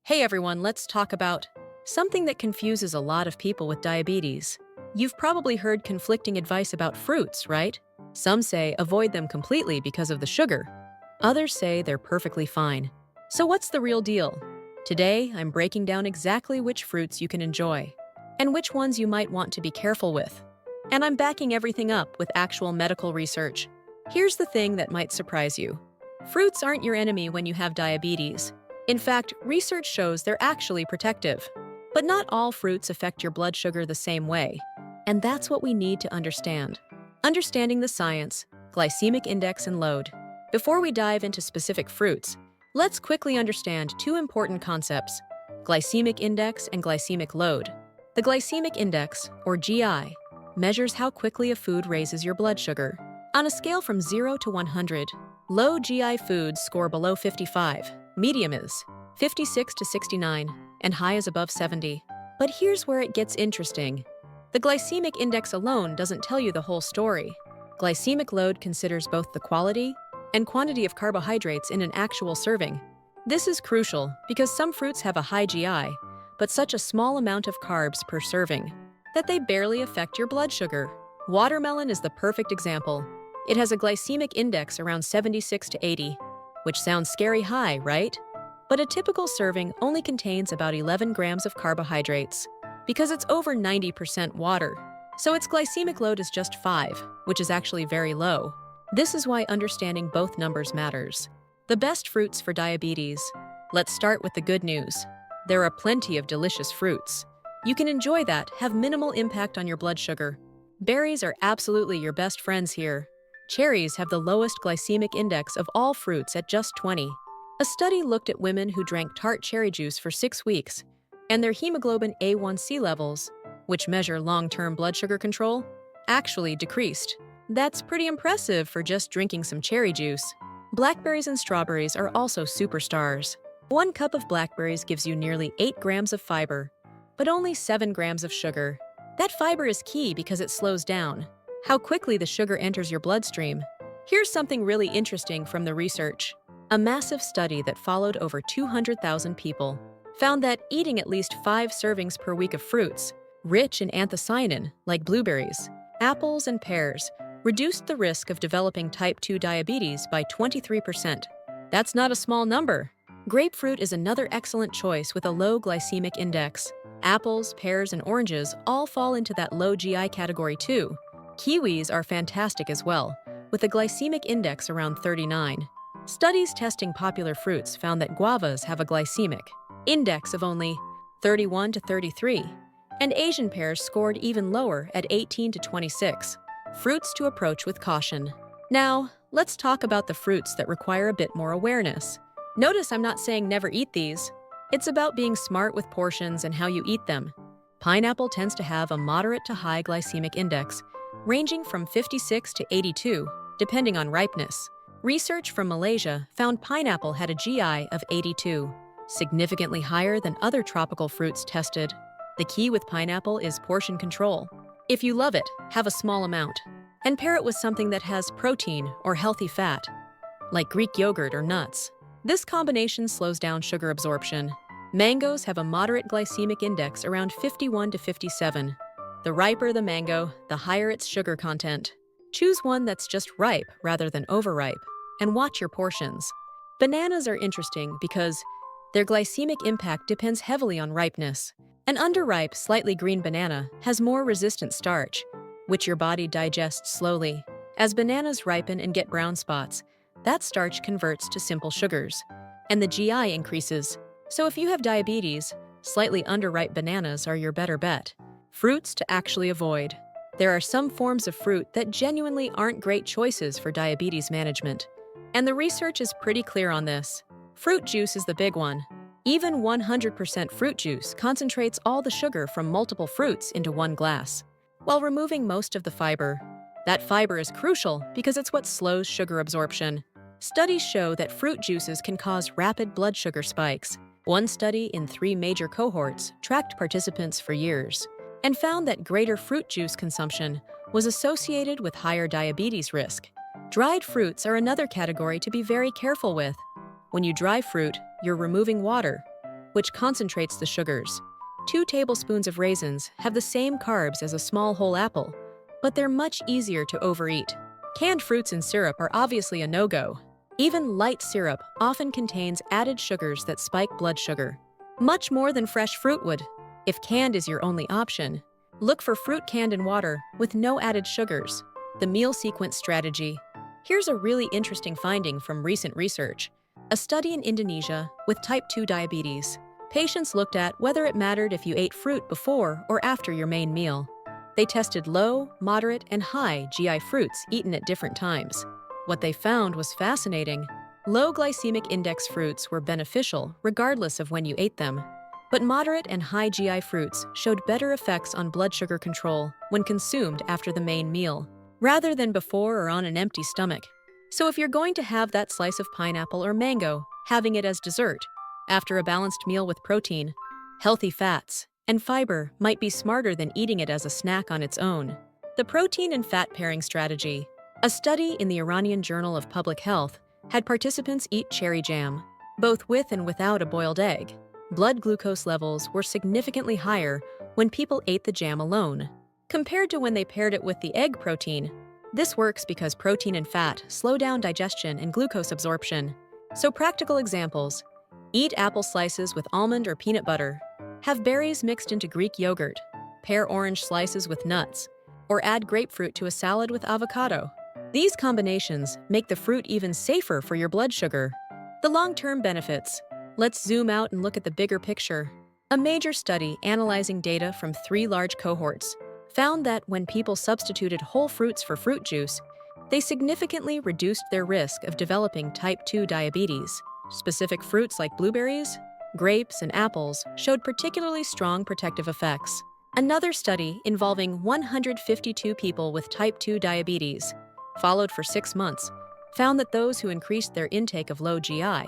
Hey everyone, let's talk about something that confuses a lot of people with diabetes. You've probably heard conflicting advice about fruits, right? Some say avoid them completely because of the sugar. Others say they're perfectly fine. So what's the real deal? Today, I'm breaking down exactly which fruits you can enjoy and which ones you might want to be careful with. And I'm backing everything up with actual medical research. Here's the thing that might surprise you. Fruits aren't your enemy when you have diabetes. In fact, research shows they're actually protective. But not all fruits affect your blood sugar the same way. And that's what we need to understand. Understanding the science, glycemic index and load. Before we dive into specific fruits, let's quickly understand two important concepts: glycemic index and glycemic load. The glycemic index, or GI, measures how quickly a food raises your blood sugar. On a scale from 0 to 100, low GI foods score below 55. Medium is 56 to 69, and high is above 70. But here's where it gets interesting. The glycemic index alone doesn't tell you the whole story. Glycemic load considers both the quality and quantity of carbohydrates in an actual serving. This is crucial because some fruits have a high GI, but such a small amount of carbs per serving that they barely affect your blood sugar. Watermelon is the perfect example. It has a glycemic index around 76 to 80, which sounds scary high, right? But a typical serving only contains about 11 grams of carbohydrates because it's over 90% water. So its glycemic load is just 5, which is actually very low. This is why understanding both numbers matters. The best fruits for diabetes. Let's start with the good news. There are plenty of delicious fruits. You can enjoy that, have minimal impact on your blood sugar. Berries are absolutely your best friends here. Cherries have the lowest glycemic index of all fruits at just 20. A study looked at women who drank tart cherry juice for 6 weeks, and their hemoglobin A1C levels, which measure long-term blood sugar control, actually decreased. That's pretty impressive for just drinking some cherry juice. Blackberries and strawberries are also superstars. 1 cup of blackberries gives you nearly 8 grams of fiber, but only 7 grams of sugar. That fiber is key because it slows down how quickly the sugar enters your bloodstream. Here's something really interesting from the research. A massive study that followed over 200,000 people found that eating at least 5 servings per week of fruits, rich in anthocyanin, like blueberries, apples, and pears, reduced the risk of developing type 2 diabetes by 23%. That's not a small number. Grapefruit is another excellent choice with a low glycemic index. Apples, pears, and oranges all fall into that low GI category too. Kiwis are fantastic as well, with a glycemic index around 39. Studies testing popular fruits found that guavas have a glycemic index of only 31 to 33, and Asian pears scored even lower at 18 to 26. Fruits to approach with caution. Now, let's talk about the fruits that require a bit more awareness. Notice I'm not saying never eat these. It's about being smart with portions and how you eat them. Pineapple tends to have a moderate to high glycemic index, ranging from 56 to 82, depending on ripeness. Research from Malaysia found pineapple had a GI of 82, significantly higher than other tropical fruits tested. The key with pineapple is portion control. If you love it, have a small amount, and pair it with something that has protein or healthy fat, like Greek yogurt or nuts. This combination slows down sugar absorption. Mangoes have a moderate glycemic index around 51 to 57. The riper the mango, the higher its sugar content. Choose one that's just ripe rather than overripe, and watch your portions. Bananas are interesting because their glycemic impact depends heavily on ripeness. An underripe, slightly green banana has more resistant starch, which your body digests slowly. As bananas ripen and get brown spots, that starch converts to simple sugars, and the GI increases. So if you have diabetes, slightly underripe bananas are your better bet. Fruits to actually avoid. There are some forms of fruit that genuinely aren't great choices for diabetes management, and the research is pretty clear on this. Fruit juice is the big one. Even 100% fruit juice concentrates all the sugar from multiple fruits into one glass, while removing most of the fiber. That fiber is crucial because it's what slows sugar absorption. Studies show that fruit juices can cause rapid blood sugar spikes. One study in 3 major cohorts tracked participants for years and found that greater fruit juice consumption was associated with higher diabetes risk. Dried fruits are another category to be very careful with. When you dry fruit, you're removing water, which concentrates the sugars. 2 tablespoons of raisins have the same carbs as a small whole apple, but they're much easier to overeat. Canned fruits and syrup are obviously a no-go. Even light syrup often contains added sugars that spike blood sugar, much more than fresh fruit would. If canned is your only option, look for fruit canned in water with no added sugars. The meal sequence strategy. Here's a really interesting finding from recent research. A study in Indonesia with type 2 diabetes. Patients looked at whether it mattered if you ate fruit before or after your main meal. They tested low, moderate, and high GI fruits eaten at different times. What they found was fascinating. Low glycemic index fruits were beneficial regardless of when you ate them. But moderate and high GI fruits showed better effects on blood sugar control when consumed after the main meal, rather than before or on an empty stomach. So if you're going to have that slice of pineapple or mango, having it as dessert, after a balanced meal with protein, healthy fats, and fiber might be smarter than eating it as a snack on its own. The protein and fat pairing strategy. A study in the Iranian Journal of Public Health had participants eat cherry jam, both with and without a boiled egg. Blood glucose levels were significantly higher when people ate the jam alone, compared to when they paired it with the egg protein. This works because protein and fat slow down digestion and glucose absorption. So practical examples. Eat apple slices with almond or peanut butter. Have berries mixed into Greek yogurt. Pair orange slices with nuts. Or add grapefruit to a salad with avocado. These combinations make the fruit even safer for your blood sugar. The long-term benefits. Let's zoom out and look at the bigger picture. A major study analyzing data from 3 large cohorts found that when people substituted whole fruits for fruit juice, they significantly reduced their risk of developing type 2 diabetes. Specific fruits like blueberries, grapes, and apples showed particularly strong protective effects. Another study involving 152 people with type 2 diabetes, followed for 6 months, found that those who increased their intake of low GI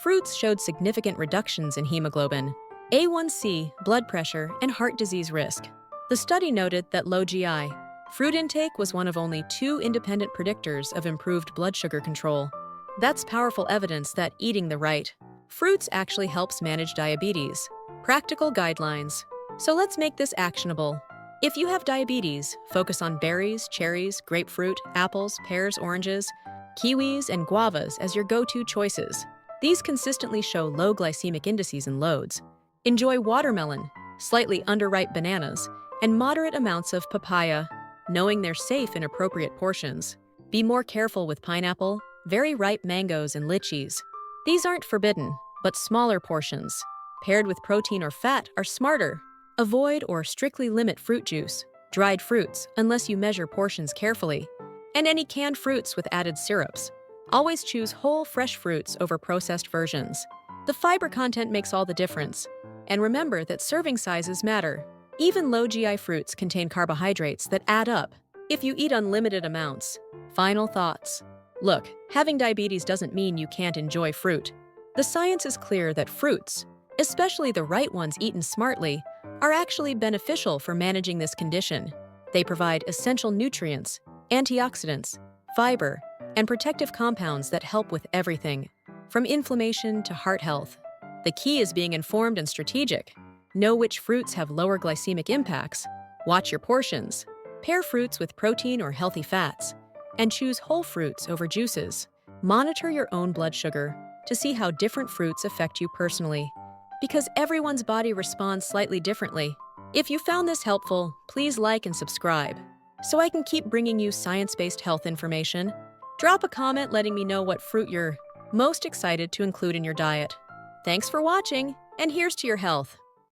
fruits showed significant reductions in hemoglobin, A1C, blood pressure, and heart disease risk. The study noted that low GI fruit intake was one of only 2 independent predictors of improved blood sugar control. That's powerful evidence that eating the right fruits actually helps manage diabetes. Practical guidelines. So let's make this actionable. If you have diabetes, focus on berries, cherries, grapefruit, apples, pears, oranges, kiwis, and guavas as your go-to choices. These consistently show low glycemic indices in loads. Enjoy watermelon, slightly underripe bananas, and moderate amounts of papaya, knowing they're safe in appropriate portions. Be more careful with pineapple, very ripe mangoes, and lychees. These aren't forbidden, but smaller portions, paired with protein or fat, are smarter. Avoid or strictly limit fruit juice, dried fruits, unless you measure portions carefully, and any canned fruits with added syrups. Always choose whole, fresh fruits over processed versions. The fiber content makes all the difference. And remember that serving sizes matter. Even low GI fruits contain carbohydrates that add up if you eat unlimited amounts. Final thoughts. Look, having diabetes doesn't mean you can't enjoy fruit. The science is clear that fruits, especially the right ones eaten smartly, are actually beneficial for managing this condition. They provide essential nutrients, antioxidants, fiber, and protective compounds that help with everything, from inflammation to heart health. The key is being informed and strategic. Know which fruits have lower glycemic impacts, watch your portions, pair fruits with protein or healthy fats, and choose whole fruits over juices. Monitor your own blood sugar to see how different fruits affect you personally, because everyone's body responds slightly differently. If you found this helpful, please like and subscribe, so I can keep bringing you science-based health information. Drop a comment letting me know what fruit you're most excited to include in your diet. Thanks for watching, and here's to your health.